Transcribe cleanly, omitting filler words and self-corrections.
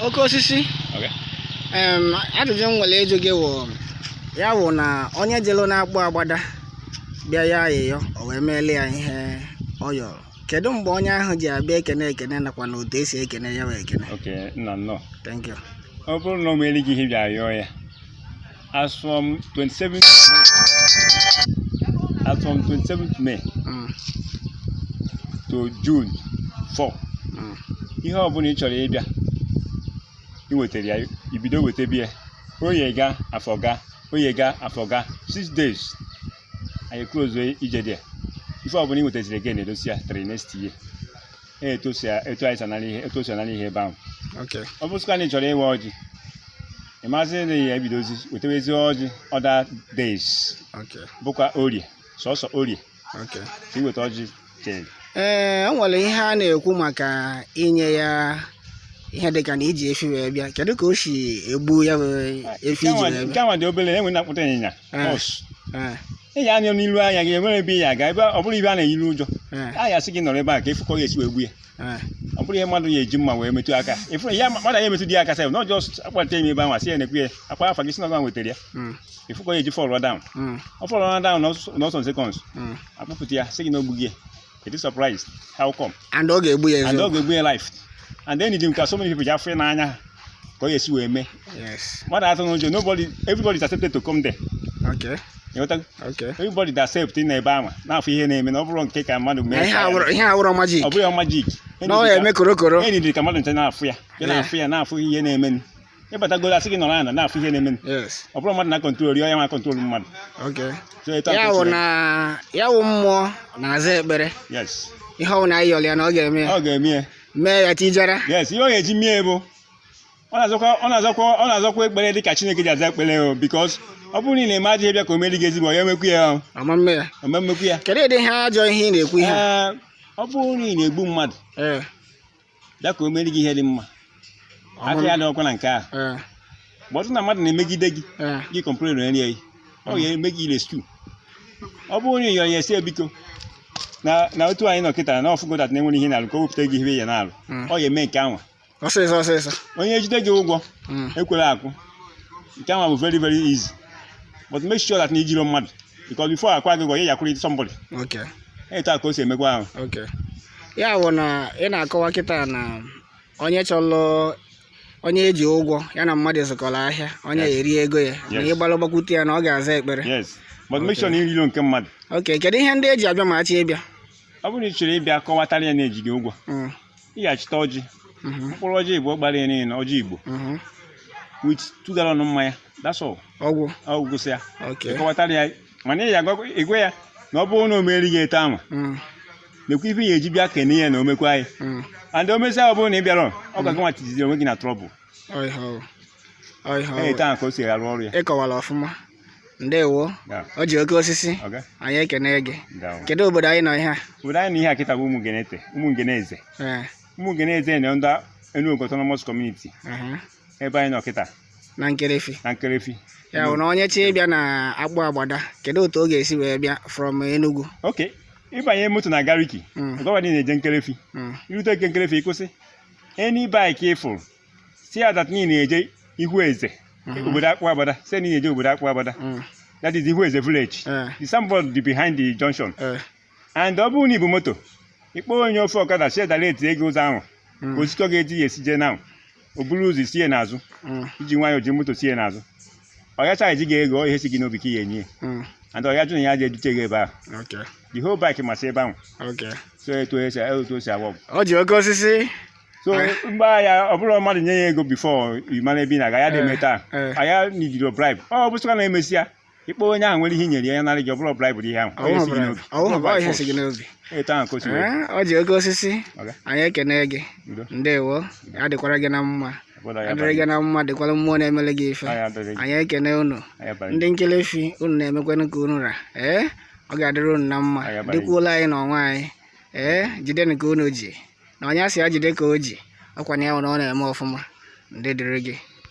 oke osisi ajụjụ m nwere ịjụ gị wụ ya wụ na onye jelu na-akpụ agbada bịa ya ayịyọ o wee meele ya ihe ọ yọrọ. Kedu mgbe onye ahụ ji abịa ekene nakwa na otu esi ekene ya wee ekene? Okay, nna. Thank you. Ọ bụrụ na o meele gị ihe bịa yọọ ya, as from 27th May to June 4, ihe ọ bụla ị chọrọ ịbịa iwetara ya, ibido wetebe ya, oye ga afọga 6 days anyị close ije dị. Ife ọ bụla ị wetaziri gị na-edosi ya 3 next year. Etu anyị sanara ihe ebe ahụ. Ọ bụrụkwa na ị chọrọ ịwa ọjị, ị maazị na ya ebidozi wetewezi ọjị other days. Bụkwa orie, sọsọ orie ka iweta ọjị chere. O nwere ihe a na-ekwu maka inye ya ihe dịka na iji efi wee bịa. Kedu ka o si egbu ya efi iji wee bịa? Nke a dị obere, enwe na-akpụta ịnyịnya ị ya anya n'ilu anya gị, enwere ebe ya aga, ebe ọ bụrụ ibe a na-eyiri ụjọ a ya sị gị nọrọ ebe a ka ịfụkọ ya esi wee gbu ya. Ọ bụrụ ihe mmadụ ya eji mma wee metụ aka, ịfụ ya mmadụ ya emetụ dị aka sef, not just akpata ebe ahụ asị ya na-ekwu ya akpa afa gị si na wetara ya, ịfụkọ ya eji fall down. Ọ fall down n'ọsọ seconds, akpụpụta ya sị gị na ogbu gị. It is surprised how come. And ọ ga-egbu ya life. And then because so many people just feel n'anya ka ọ ga-esi wee mee. Mmadụ atụ n'ụjọ, everybody is accepted to come there. Everybody that accept in ebe ahụ na-afụ ihe na-eme, na ọ bụrụ nke ka mmadụ mee. Ihe awụrụ magic. Ọ bụghị magic. Na ọ eme korokoro. Enyi dị ka mmadụ nche na-afụ ya. Na-afụ ihe na-eme. Ịbatagolo asị gị nọrọ ana na-afụ ihe na-eme. Ọ bụrụ mmadụ na control ya ma control mmadụ. Ya wụ mmụọ na-aza ekpere. Ihe ọ na ayọrọ ya na ọ ga-eme ya. Ọ ga-eme ya. Mee ya tijara. Ihe ọ ga-eji mee bụ ọ na-azọkwa ekpere dị ka Chineke ji aza ekpere o, because ọ bụrụ na ị na-eme ajọ ịbịa ka o meri gị ezigbo, ya emekwu ya. Ọmamekwu ya. Kedu ịdị ihe ajọ ihe ị na-ekwu ihe? Ọ bụrụ na ị na-egbu mmadụ bịa ka o meri gị ihe dị mma, aka ya dị ọkwa na nke ahụ. Gbọtụ na mmadụ na-emegide gị complain na nri ọ ga-eme gị rescue. Ọ bụrụ na ị yọrọ ya esi biko na otu anyị nọ kịta na ọfụgo dat na-enwere ihe na-alụ ka o wepụta gị ihe ya na-alụ, ọ ga-eme nke anwa ọsịsọ. Onye ejide gị ụgwọ ekwere akụ, nke anwa bụ very very easy, but make sure that na ijiro mmadụ, because before akwa gị ụgwọ ya yakwuru somebody. Etu a ka o si emekwa ahụ. Ya bụ na ị na-akọwa kịta na onye eji ụgwọ ya na mmadụ zụkọrọ ahịa, onye eri ego ya na ịgbalụ gbakwute ya na ọ ga-aza ekpere. But make sure na irilo nke mmadụ. Kedu ihe ndị eji abịa ma achị ịbịa? Ọ bụrụ na ị chọrọ ịbịa kọwatara ya na-eji gị ụgwọ, ị ga-achịta ọjị, mkpụrụ ọjị Igbo gbara ya niile, ọjị Igbo with 2 gallon mmanya, that's all. Ọgwụ sị ya ịkọwatara ya, mana ị ga-egwe ya na ọ bụrụ na o meri gị eto ahụ, mekwa ife ya eji bịa kene ya na omekwa anyị, and o mesịa ọ bụrụ na ị bịara ọ ga-agụ nwa tiziri onwe gị na trọbụl. Etu ahụ ka o si arụ ọrụ ya. Ịkọwara ọfụma. Ndewo. O ji oke osisi. Anyị ekene gị. Kedu obodo anyị nọ ihe a? Obodo anyị nọ ihe a kịta bụ Ụmụngeneze. Ụmụngeneze na ndị Enugu Autonomous Community. Ebe anyị nọ kịta. Na Nkerefi. Ya bụ na onye chi ịbịa na akpụ agbada, kedu otu ọ ga-esi wee bịa from Enugu? Ịbanye moto na Gariki, gọvanọ na-eje Nkerefi. Irute nke Nkerefi ịkwụsị any bike ịfụrụ si ya that niile na-eje Ihueze, obodo akpụ agbada, say na na-eje obodo akpụ agbada. That is Ihueze village. The signboard behind the junction. And ọ bụrụ na ibu moto, ịkpọ onye ofe ọkada si dara eti ego ụzọ ahụ, osikọ ga-eji ya esije na o buru ụzọ sie n'azụ, iji nwayọọ ji moto sie n'azụ. Ọyacha eji gị ego ihe si gị n'obi ka ya enye, and ọya jụ na ya ji edute gị ebe ahụ. The whole bike masị ebe ahụ. So etu o si agwọ. O ji oke osisi. So mgbe ya ọ bụrụ mmadụ nye ya ego before ị mara ebe ị na-aga, ya dị taa anya nidiro bribe. Ọ bụsịkwa na emesịa ịkpọ onye ahụ nwere ihe nyere ya narị gị, ọ bụrụ bribe dị ihe ahụ. Etu ahụ ka o si wee. O ji oke osisi. Anyị ekene gị. Ndewo. Ya dịkwara gị na mma. Adịrị gị na mma, dịkwara mmụọ na-emele gị ife. Anyị ekene unu. Ndị Nkerefi unu na-emekwanụ ka unu ra. Ọ ga-adịrị unu na mma. Dịkwuola anyị n'ọnwa anyị. Jidenu ka unu ji. Na onye asị ya jide ka o ji, ọkwa na ya nwere ọ na-eme ọfụma. Ndị dịrị gị.